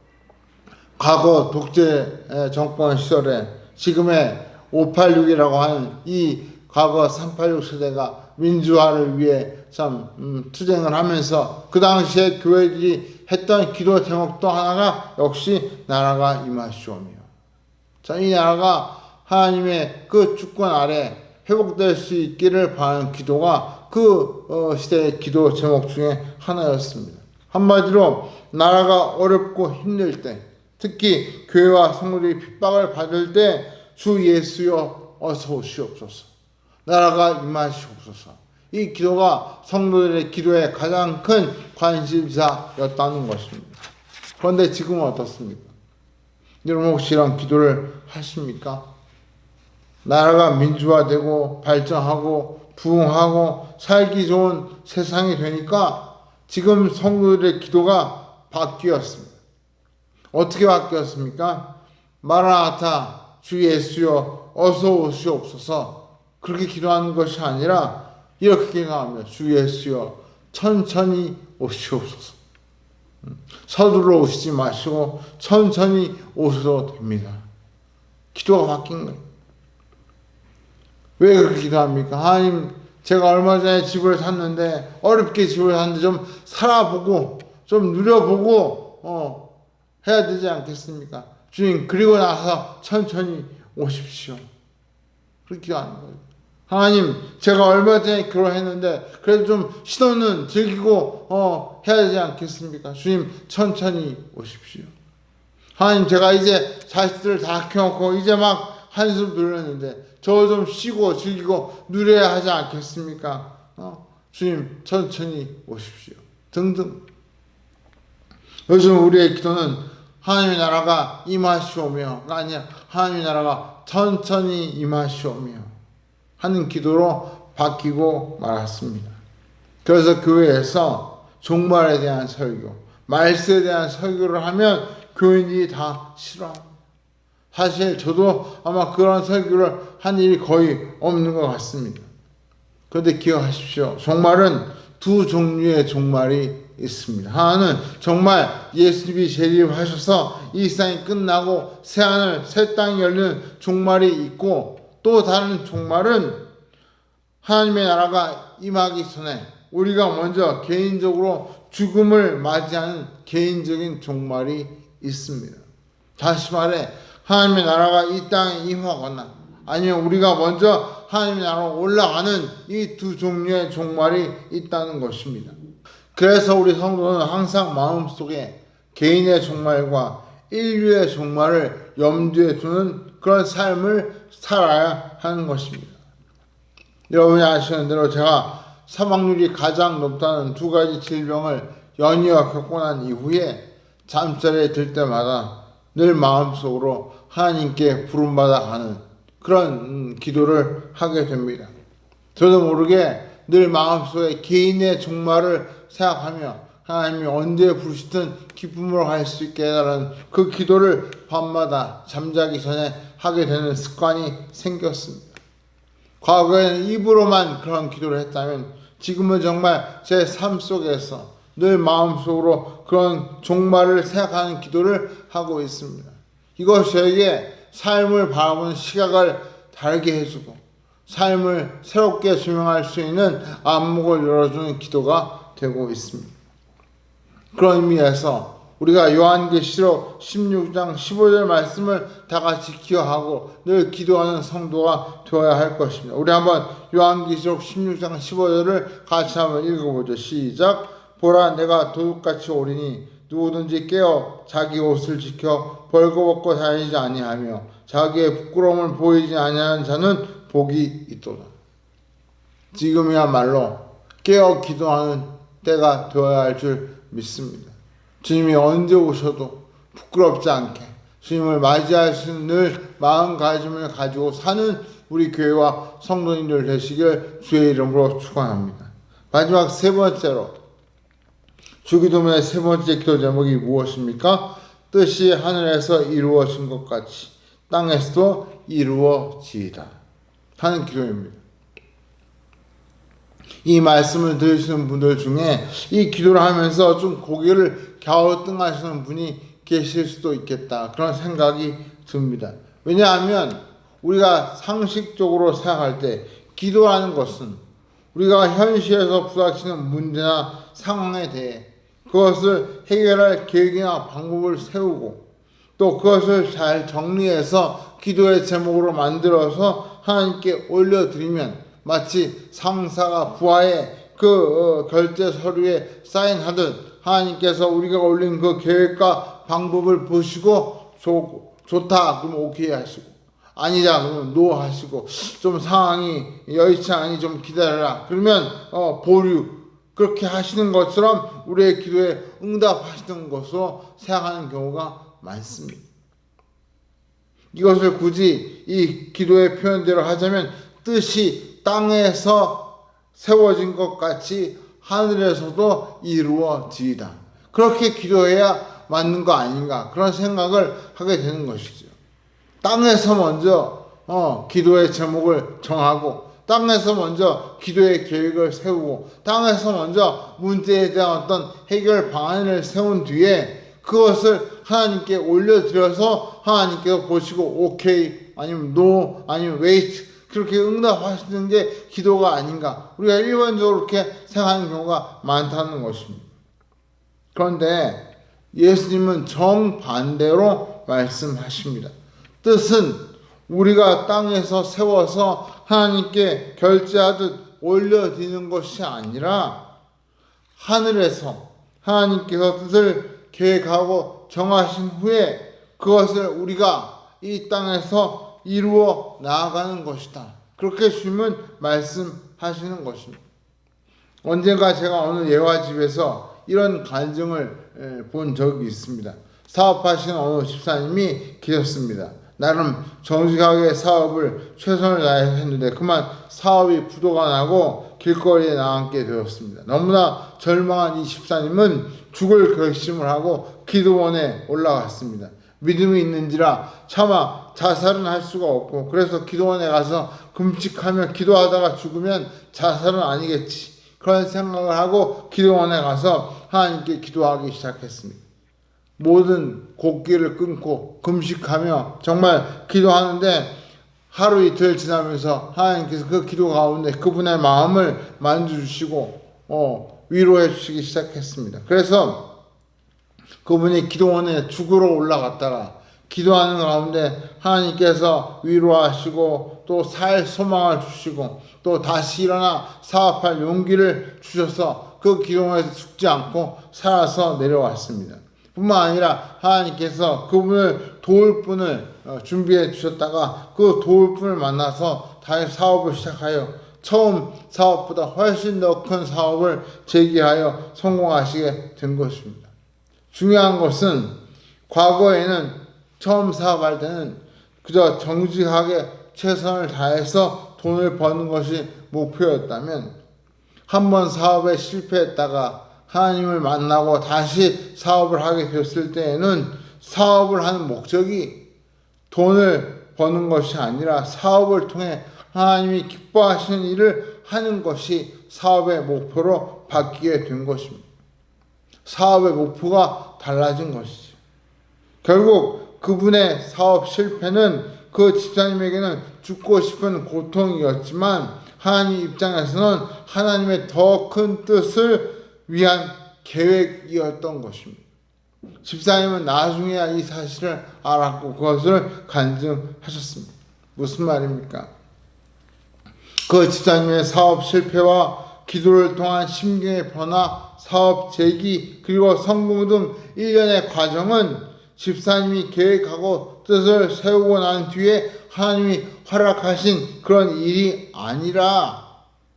과거 독재 정권 시절에 지금의 586이라고 하는 이 과거 386 세대가 민주화를 위해 참 투쟁을 하면서 그 당시에 교회들이 했던 기도 제목도 하나가 역시 나라가 임하시오며 자, 이 나라가 하나님의 그 주권 아래 회복될 수 있기를 바라는 기도가 그 시대의 기도 제목 중에 하나였습니다. 한마디로 나라가 어렵고 힘들 때 특히 교회와 성도들이 핍박을 받을 때 주 예수여 어서 오시옵소서. 나라가 임하시옵소서. 이 기도가 성도들의 기도의 가장 큰 관심사였다는 것입니다. 그런데 지금은 어떻습니까? 여러분 혹시 이런 기도를 하십니까? 나라가 민주화되고 발전하고 부흥하고 살기 좋은 세상이 되니까 지금 성도들의 기도가 바뀌었습니다. 어떻게 바뀌었습니까? 마라나타 주 예수여 어서 오시옵소서, 그렇게 기도하는 것이 아니라 이렇게 기도합니다. 주 예수여 천천히 오시옵소서. 서둘러 오시지 마시고 천천히 오셔도 됩니다. 기도가 바뀐 거예요. 왜 그렇게 기도합니까? 하나님, 제가 얼마 전에 집을 샀는데, 어렵게 집을 샀는데 좀 살아보고 좀 누려보고 해야 되지 않겠습니까? 주님, 그리고 나서 천천히 오십시오. 그렇게 기도하는 거예요. 하나님, 제가 얼마 전에 결혼했는데 그래도 좀 신혼은 즐기고 해야 되지 않겠습니까? 주님, 천천히 오십시오. 하나님, 제가 이제 자식들을 다 키워놓고 이제 막 한숨 돌렸는데 저 좀 쉬고 즐기고 누려야 하지 않겠습니까? 주님, 천천히 오십시오. 등등. 요즘 우리의 기도는 하나님의 나라가 임하시오며가 아니라 하나님의 나라가 천천히 임하시오며 하는 기도로 바뀌고 말았습니다. 그래서 교회에서 종말에 대한 설교, 말세에 대한 설교를 하면 교인들이 다 싫어합니다. 사실 저도 아마 그런 설교를 한 일이 거의 없는 것 같습니다. 그런데 기억하십시오. 종말은 두 종류의 종말이 있습니다. 하나는 정말 예수님이 재림하셔서 이 세상이 끝나고 새하늘 새 땅이 열리는 종말이 있고, 또 다른 종말은 하나님의 나라가 임하기 전에 우리가 먼저 개인적으로 죽음을 맞이하는 개인적인 종말이 있습니다. 다시 말해 하나님의 나라가 이 땅에 임하거나 아니면 우리가 먼저 하나님의 나라로 올라가는 이 두 종류의 종말이 있다는 것입니다. 그래서 우리 성도는 항상 마음속에 개인의 종말과 인류의 종말을 염두에 두는 그런 삶을 살아야 하는 것입니다. 여러분이 아시는 대로 제가 사망률이 가장 높다는 두 가지 질병을 연이어 겪고 난 이후에 잠자리에 들 때마다 늘 마음속으로 하나님께 부름받아 가는 그런 기도를 하게 됩니다. 저도 모르게 늘 마음속에 개인의 종말을 생각하며 하나님이 언제 부르시든 기쁨으로 갈 수 있게 해달라는 그 기도를 밤마다 잠자기 전에 하게 되는 습관이 생겼습니다. 과거에는 입으로만 그런 기도를 했다면 지금은 정말 제 삶 속에서 늘 마음속으로 그런 종말을 생각하는 기도를 하고 있습니다. 이것이 저에게 삶을 바라보는 시각을 다르게 해주고 삶을 새롭게 조명할 수 있는 안목을 열어주는 기도가 되고 있습니다. 그런 의미에서 우리가 요한계시록 16장 15절 말씀을 다 같이 기억하고 늘 기도하는 성도가 되어야 할 것입니다. 우리 한번 요한계시록 16장 15절을 같이 한번 읽어보죠. 시작. 보라, 내가 도둑같이 오리니 누구든지 깨어 자기 옷을 지켜 벌거벗고 다니지 아니하며 자기의 부끄러움을 보이지 아니하는 자는 복이 있도다. 지금이야말로 깨어 기도하는 때가 되어야 할 줄 믿습니다. 주님이 언제 오셔도 부끄럽지 않게 주님을 맞이할 수 있는 늘 마음가짐을 가지고 사는 우리 교회와 성도님들 되시길 주의 이름으로 축원합니다. 마지막 세 번째로 주기도문의 세 번째 기도 제목이 무엇입니까? 뜻이 하늘에서 이루어진 것 같이 땅에서도 이루어지이다 하는 기도입니다. 이 말씀을 들으시는 분들 중에 이 기도를 하면서 좀 고개를 갸우뚱하시는 분이 계실 수도 있겠다, 그런 생각이 듭니다. 왜냐하면 우리가 상식적으로 생각할 때 기도라는 것은 우리가 현실에서 부닥치는 문제나 상황에 대해 그것을 해결할 계획이나 방법을 세우고 또 그것을 잘 정리해서 기도의 제목으로 만들어서 하나님께 올려드리면 마치 상사가 부하의 그 결제 서류에 사인하듯 하나님께서 우리가 올린 그 계획과 방법을 보시고 좋다 그럼 오케이 하시고, 아니다 그러면 노 하시고, 좀 상황이 여의치 않으니 좀 기다려라 그러면 보류, 그렇게 하시는 것처럼 우리의 기도에 응답하시는 것으로 생각하는 경우가 많습니다. 이것을 굳이 이 기도의 표현대로 하자면, 뜻이 땅에서 세워진 것 같이 하늘에서도 이루어지이다, 그렇게 기도해야 맞는 거 아닌가, 그런 생각을 하게 되는 것이죠. 땅에서 먼저 기도의 제목을 정하고, 땅에서 먼저 기도의 계획을 세우고, 땅에서 먼저 문제에 대한 어떤 해결 방안을 세운 뒤에 그것을 하나님께 올려드려서 하나님께서 보시고 오케이 아니면 노 아니면 웨이트, 그렇게 응답하시는 게 기도가 아닌가, 우리가 일반적으로 그렇게 생각하는 경우가 많다는 것입니다. 그런데 예수님은 정반대로 말씀하십니다. 뜻은 우리가 땅에서 세워서 하나님께 결제하듯 올려드리는 것이 아니라, 하늘에서 하나님께서 뜻을 계획하고 정하신 후에 그것을 우리가 이 땅에서 이루어 나아가는 것이다, 그렇게 주님은 말씀하시는 것입니다. 언젠가 제가 어느 예화집에서 이런 간증을 본 적이 있습니다. 사업하시는 어느 집사님이 계셨습니다. 나름 정직하게 사업을 최선을 다해서 했는데 그만 사업이 부도가 나고 길거리에 나앉게 되었습니다. 너무나 절망한 이 집사님은 죽을 결심을 하고 기도원에 올라갔습니다. 믿음이 있는지라 차마 자살은 할 수가 없고, 그래서 기도원에 가서 금식하며 기도하다가 죽으면 자살은 아니겠지, 그런 생각을 하고 기도원에 가서 하나님께 기도하기 시작했습니다. 모든 곡기를 끊고 금식하며 정말 기도하는데, 하루 이틀 지나면서 하나님께서 그 기도 가운데 그분의 마음을 만져주시고 위로해 주시기 시작했습니다. 그래서 그분이 기도원에 죽으러 올라갔다가 기도하는 가운데 하나님께서 위로하시고 또 살 소망을 주시고 또 다시 일어나 사업할 용기를 주셔서 그 기도원에서 죽지 않고 살아서 내려왔습니다. 뿐만 아니라 하나님께서 그분을 도울 분을 준비해 주셨다가 그 도울 분을 만나서 다시 사업을 시작하여 처음 사업보다 훨씬 더 큰 사업을 제기하여 성공하시게 된 것입니다. 중요한 것은 과거에는 처음 사업할 때는 그저 정직하게 최선을 다해서 돈을 버는 것이 목표였다면, 한번 사업에 실패했다가 하나님을 만나고 다시 사업을 하게 됐을 때에는 사업을 하는 목적이 돈을 버는 것이 아니라 사업을 통해 하나님이 기뻐하시는 일을 하는 것이 사업의 목표로 바뀌게 된 것입니다. 사업의 목표가 달라진 것이죠. 결국 그분의 사업 실패는 그 집사님에게는 죽고 싶은 고통이었지만, 하나님 입장에서는 하나님의 더 큰 뜻을 위한 계획이었던 것입니다. 집사님은 나중에야 이 사실을 알았고 그것을 간증하셨습니다. 무슨 말입니까? 그 집사님의 사업 실패와 기도를 통한 심경의 변화, 사업 재기, 그리고 성공 등 일련의 과정은 집사님이 계획하고 뜻을 세우고 난 뒤에 하나님이 허락하신 그런 일이 아니라,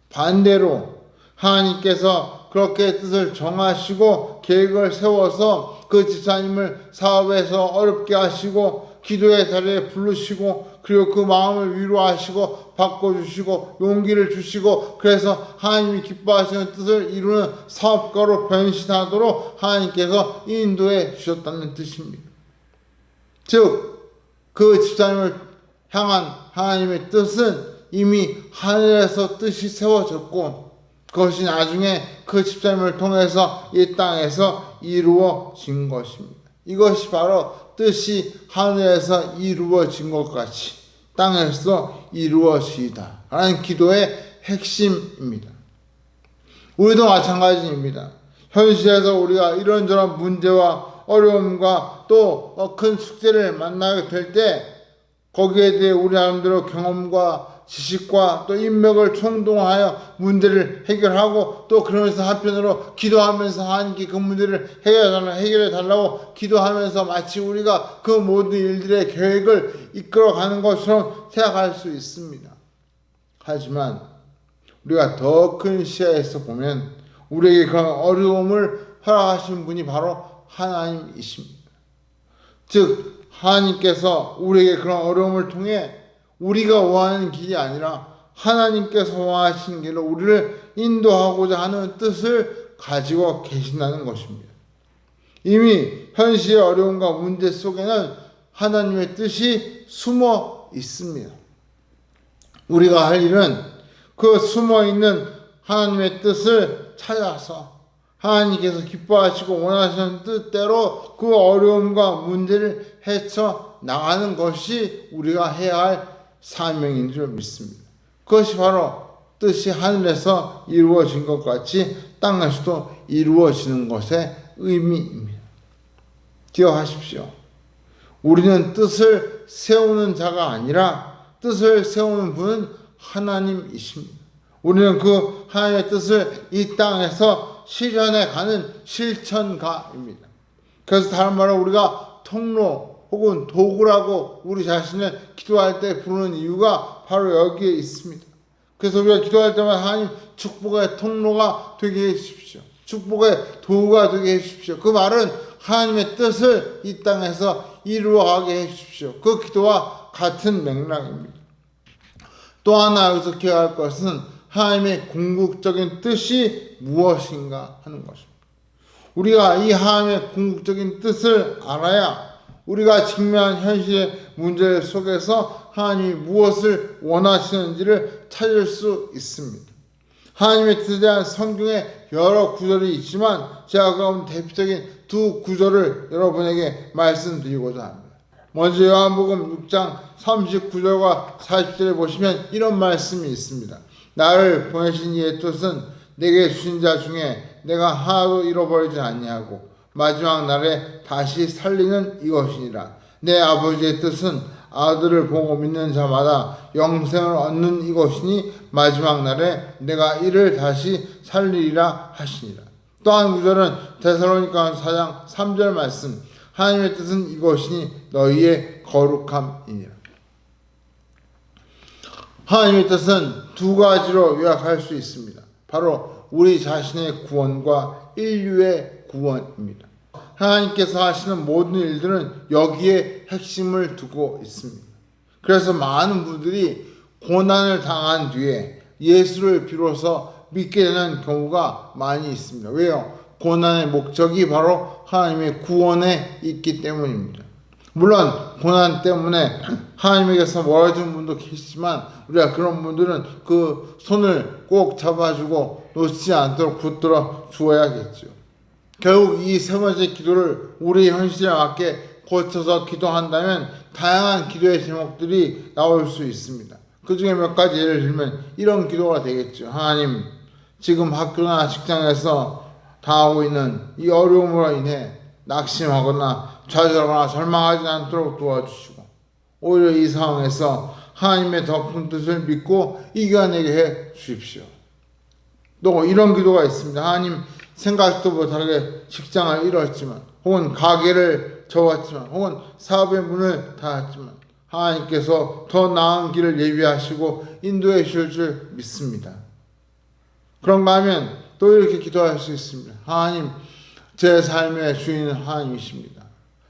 반대로 하나님께서 그렇게 뜻을 정하시고 계획을 세워서 그 집사님을 사업에서 어렵게 하시고 기도의 자리에 부르시고, 그리고 그 마음을 위로하시고 바꿔주시고 용기를 주시고, 그래서 하나님이 기뻐하시는 뜻을 이루는 사업가로 변신하도록 하나님께서 인도해 주셨다는 뜻입니다. 즉 그 집사님을 향한 하나님의 뜻은 이미 하늘에서 뜻이 세워졌고, 그것이 나중에 그 집사님을 통해서 이 땅에서 이루어진 것입니다. 이것이 바로 뜻이 하늘에서 이루어진 것 같이 땅에서 이루어지이다 라는 기도의 핵심입니다. 우리도 마찬가지입니다. 현실에서 우리가 이런저런 문제와 어려움과 또 큰 숙제를 만나게 될 때, 거기에 대해 우리 나름대로 경험과 지식과 또 인맥을 총동하여 문제를 해결하고 또 그러면서 한편으로 기도하면서 하나님께 그 문제를 해결해 달라고 기도하면서 마치 우리가 그 모든 일들의 계획을 이끌어가는 것처럼 생각할 수 있습니다. 하지만 우리가 더 큰 시야에서 보면 우리에게 그런 어려움을 허락하신 분이 바로 하나님이십니다. 즉 하나님께서 우리에게 그런 어려움을 통해 우리가 원하는 길이 아니라 하나님께서 원하시는 길로 우리를 인도하고자 하는 뜻을 가지고 계신다는 것입니다. 이미 현실의 어려움과 문제 속에는 하나님의 뜻이 숨어 있습니다. 우리가 할 일은 그 숨어 있는 하나님의 뜻을 찾아서 하나님께서 기뻐하시고 원하시는 뜻대로 그 어려움과 문제를 헤쳐 나가는 것이 우리가 해야 할 사명인 줄 믿습니다. 그것이 바로 뜻이 하늘에서 이루어진 것 같이 땅에서도 이루어지는 것의 의미입니다. 기억하십시오. 우리는 뜻을 세우는 자가 아니라 뜻을 세우는 분은 하나님이십니다. 우리는 그 하나님의 뜻을 이 땅에서 실현해 가는 실천가입니다. 그래서 다른 말로 우리가 통로 혹은 도구라고 우리 자신을 기도할 때 부르는 이유가 바로 여기에 있습니다. 그래서 우리가 기도할 때마다 하나님 축복의 통로가 되게 해주십시오. 축복의 도구가 되게 해주십시오. 그 말은 하나님의 뜻을 이 땅에서 이루어가게 해주십시오. 그 기도와 같은 맥락입니다. 또 하나 여기서 기억할 것은 하나님의 궁극적인 뜻이 무엇인가 하는 것입니다. 우리가 이 하나님의 궁극적인 뜻을 알아야 우리가 직면한 현실의 문제 속에서 하나님이 무엇을 원하시는지를 찾을 수 있습니다. 하나님의 뜻에 대한 성경에 여러 구절이 있지만 제가 그럼 대표적인 두 구절을 여러분에게 말씀드리고자 합니다. 먼저 요한복음 6장 39절과 40절에 보시면 이런 말씀이 있습니다. 나를 보내신 이의 뜻은 내게 주신 자 중에 내가 하나도 잃어버리지 아니하고 마지막 날에 다시 살리는 이것이니라. 내 아버지의 뜻은 아들을 보고 믿는 자마다 영생을 얻는 이것이니 마지막 날에 내가 이를 다시 살리리라 하시니라. 또 한 구절은 데살로니가 4장 3절 말씀. 하나님의 뜻은 이것이니 너희의 거룩함이니라. 하나님의 뜻은 두 가지로 요약할 수 있습니다. 바로 우리 자신의 구원과 인류의 구원입니다. 하나님께서 하시는 모든 일들은 여기에 핵심을 두고 있습니다. 그래서 많은 분들이 고난을 당한 뒤에 예수를 비로소 믿게 되는 경우가 많이 있습니다. 왜요? 고난의 목적이 바로 하나님의 구원에 있기 때문입니다. 물론 고난 때문에 하나님에게서 멀어진 분도 계시지만 우리가 그런 분들은 그 손을 꼭 잡아주고 놓지 않도록 붙들어 주어야겠죠. 결국 이 세 번째 기도를 우리 현실에 맞게 고쳐서 기도한다면 다양한 기도의 제목들이 나올 수 있습니다. 그 중에 몇 가지 예를 들면 이런 기도가 되겠죠. 하나님, 지금 학교나 직장에서 당하고 있는 이 어려움으로 인해 낙심하거나 좌절하거나 절망하지 않도록 도와주시고 오히려 이 상황에서 하나님의 더 큰 뜻을 믿고 이겨내게 해 주십시오. 또 이런 기도가 있습니다. 하나님, 생각도 못하게 직장을 잃었지만 혹은 가게를 접었지만 혹은 사업의 문을 닫았지만 하나님께서 더 나은 길을 예비하시고 인도해 주실 줄 믿습니다. 그런가 하면 또 이렇게 기도할 수 있습니다. 하나님, 제 삶의 주인은 하나님이십니다.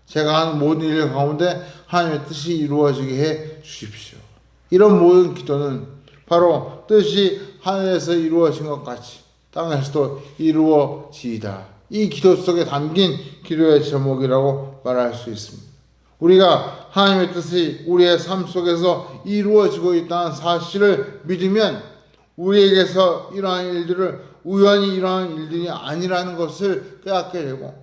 제가 하는 모든 일 가운데 하나님의 뜻이 이루어지게 해 주십시오. 이런 모든 기도는 바로 뜻이 하늘에서 이루어진 것 같이 땅에서도 이루어지이다. 이 기도 속에 담긴 기도의 제목이라고 말할 수 있습니다. 우리가 하나님의 뜻이 우리의 삶 속에서 이루어지고 있다는 사실을 믿으면 우리에게서 이러한 일들을 우연히 일어나는 일들이 아니라는 것을 깨닫게 되고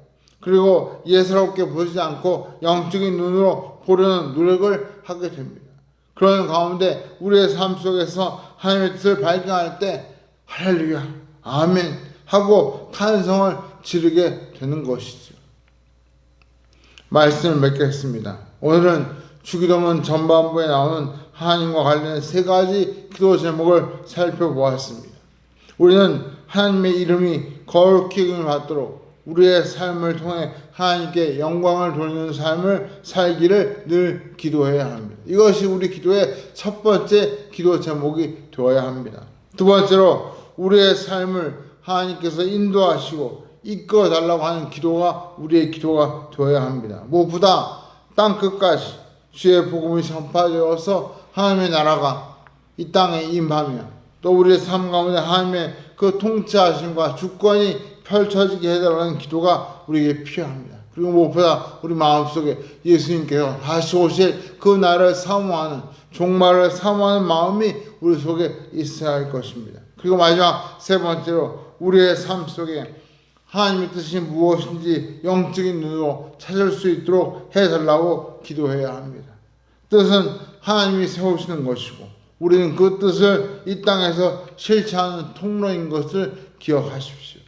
그리고 예사롭게 보지 않고 영적인 눈으로 보려는 노력을 하게 됩니다. 그런 가운데 우리의 삶 속에서 하나님의 뜻을 발견할 때 할렐루야 아멘 하고 탄성을 지르게 되는 것이죠. 말씀을 맺겠습니다. 오늘은 주기도문 전반부에 나오는 하나님과 관련된 세 가지 기도 제목을 살펴보았습니다. 우리는 하나님의 이름이 거룩히 여김을 받도록 우리의 삶을 통해 하나님께 영광을 돌리는 삶을 살기를 늘 기도해야 합니다. 이것이 우리 기도의 첫 번째 기도 제목이 되어야 합니다. 두 번째로 우리의 삶을 하나님께서 인도하시고 이끌어 달라고 하는 기도가 우리의 기도가 되어야 합니다. 무엇보다 땅 끝까지 주의 복음이 전파되어서 하나님의 나라가 이 땅에 임하며 또 우리의 삶 가운데 하나님의 그 통치하심과 주권이 펼쳐지게 해달라는 기도가 우리에게 필요합니다. 그리고 무엇보다 우리 마음속에 예수님께서 다시 오실 그 날을 사모하는, 종말을 사모하는 마음이 우리 속에 있어야 할 것입니다. 그리고 마지막 세 번째로 우리의 삶 속에 하나님의 뜻이 무엇인지 영적인 눈으로 찾을 수 있도록 해달라고 기도해야 합니다. 뜻은 하나님이 세우시는 것이고 우리는 그 뜻을 이 땅에서 실천하는 통로인 것을 기억하십시오.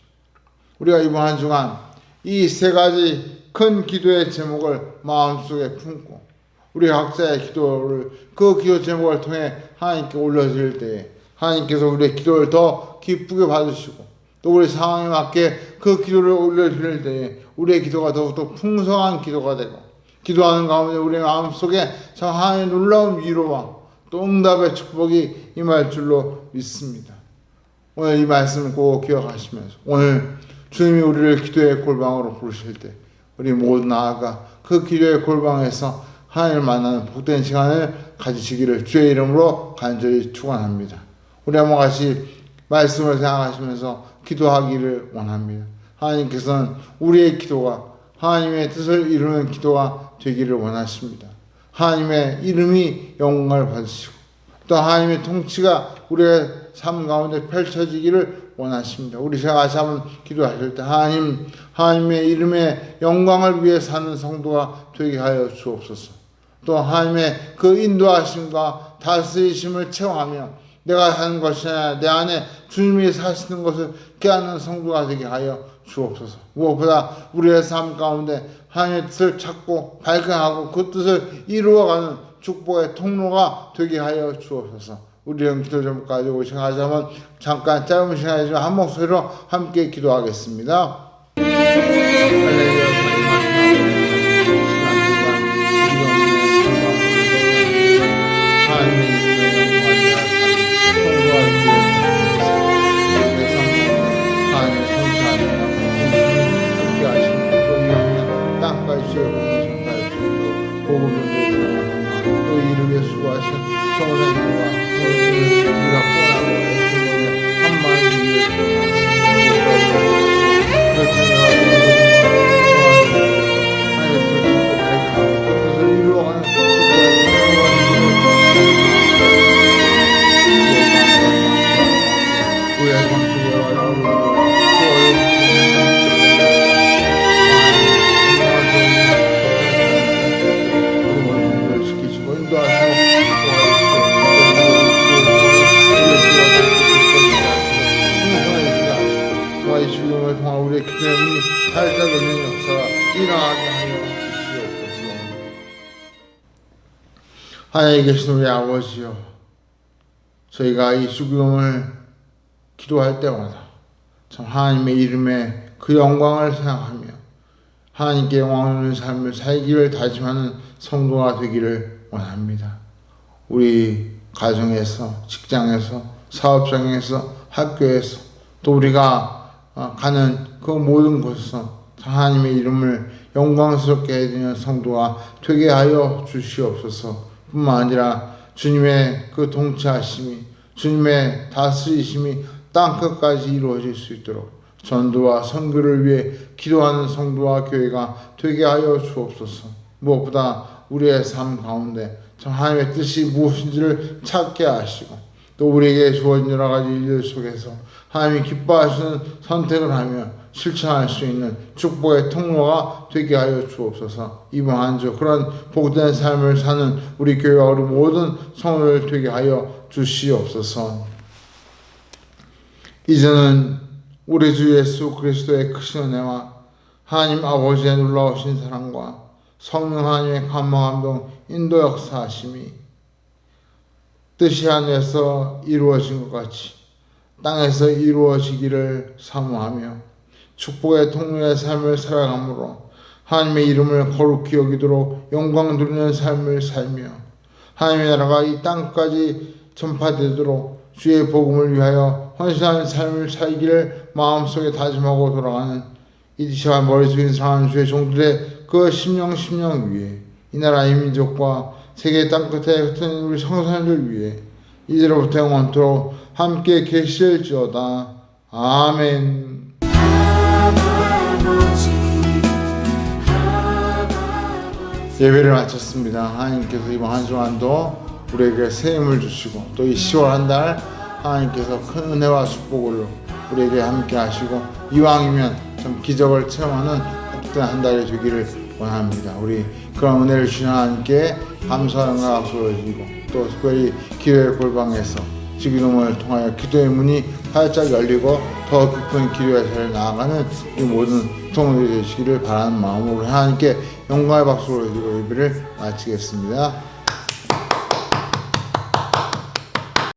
우리가 이번 한 주간 이 세 가지 큰 기도의 제목을 마음속에 품고 우리 각자의 기도를 그 기도 제목을 통해 하나님께 올려드릴 때에 하나님께서 우리의 기도를 더 기쁘게 받으시고 또 우리 상황에 맞게 그 기도를 올려드릴 때에 우리의 기도가 더욱더 풍성한 기도가 되고 기도하는 가운데 우리의 마음속에 참 하나님의 놀라운 위로와 또 응답의 축복이 임할 줄로 믿습니다. 오늘 이 말씀을 꼭 기억하시면서 오늘 주님이 우리를 기도의 골방으로 부르실 때 우리 모두 나아가 그 기도의 골방에서 하나님을 만나는 복된 시간을 가지시기를 주의 이름으로 간절히 축원합니다. 우리 한번 같이 말씀을 생각하시면서 기도하기를 원합니다. 하나님께서는 우리의 기도가 하나님의 뜻을 이루는 기도가 되기를 원하십니다. 하나님의 이름이 영광을 받으시고 또 하나님의 통치가 우리의 삶 가운데 펼쳐지기를 원하십니다. 우리 제가 다시 한번 기도하실 때 하나님의 이름의 영광을 위해 사는 성도가 되게 하여 주옵소서. 또 하나님의 그 인도하심과 다스리심을 체험하며 내가 사는 것이 아니라 내 안에 주님이 사시는 것을 깨닫는 성도가 되게 하여 주옵소서. 무엇보다 우리의 삶 가운데 하나님의 뜻을 찾고 발견하고 그 뜻을 이루어가는 축복의 통로가 되게 하여 주옵소서. 우리는 기도 제목까지 오시까지 한번 잠깐 짧은 시간이지만 한 목소리로 함께 기도하겠습니다. 또 이름에 수고하신 성원님과 우리가 포함하고 애쓰는 한마디 뜻을 이루어가는 우리의 방식으로 우리의 기도의 문이 살짝 열리는 역사가 일어나게 하여 주시옵소서. 하나님 계신 우리 아버지여, 저희가 이 주기도문을 기도할 때마다 참 하나님의 이름에 그 영광을 생각하며 하나님께 영광 있는 삶을 살기를 다짐하는 성도가 되기를 원합니다. 우리 가정에서, 직장에서, 사업장에서, 학교에서 또 우리가 가는 그 모든 곳에서 하나님의 이름을 영광스럽게 해드리는 성도가 되게 하여 주시옵소서. 뿐만 아니라 주님의 그 통치하심이, 주님의 다스리심이 땅끝까지 이루어질 수 있도록 전도와 선교를 위해 기도하는 성도와 교회가 되게 하여 주옵소서. 무엇보다 우리의 삶 가운데 참 하나님의 뜻이 무엇인지를 찾게 하시고 또 우리에게 주어진 여러 가지 일들 속에서 하나님이 기뻐하시는 선택을 하며 실천할 수 있는 축복의 통로가 되게 하여 주옵소서. 이번 한 주 그런 복된 삶을 사는 우리 교회와 우리 모든 성도를 되게 하여 주시옵소서. 이제는 우리 주 예수 그리스도의 크신 은혜와 하나님 아버지의 놀라우신 사랑과 성령 하나님의 감화 감동 인도 역사하심이 뜻이 하늘에서 이루어진 것 같이 땅에서 이루어지기를 사모하며 축복의 통로의 삶을 살아감으로 하나님의 이름을 거룩히 여기도록 영광 누리는 삶을 살며 하나님의 나라가 이 땅까지 전파되도록 주의 복음을 위하여 헌신하는 삶을 살기를 마음속에 다짐하고 돌아가는 이 시간 머릿속에 상하는 주의 종들의 그 심령 위에 이 나라 이 민족과 세계 땅끝에 흩어진 우리 성산들 위해 이제로부터 영원토록 함께 계실지어다. 아멘. 예배를 마쳤습니다. 하나님께서 이번 한 주간도 우리에게 새 힘을 주시고 또 이 10월 한 달 하나님께서 큰 은혜와 축복을 우리에게 함께 하시고 이왕이면 좀 기적을 체험하는 복된 한 달이 되기를 원합니다. 우리 그런 은혜를 주신 하나님께 감사하는 박수를 드리고 또 특별히 기도의 골방에서 주기도문을 통하여 기도의 문이 활짝 열리고 더 깊은 기도의 자리에 나아가는 이 모든 성도들이 되시기를 바라는 마음으로 하나님께 영광의 박수를 드리고 예배를 마치겠습니다.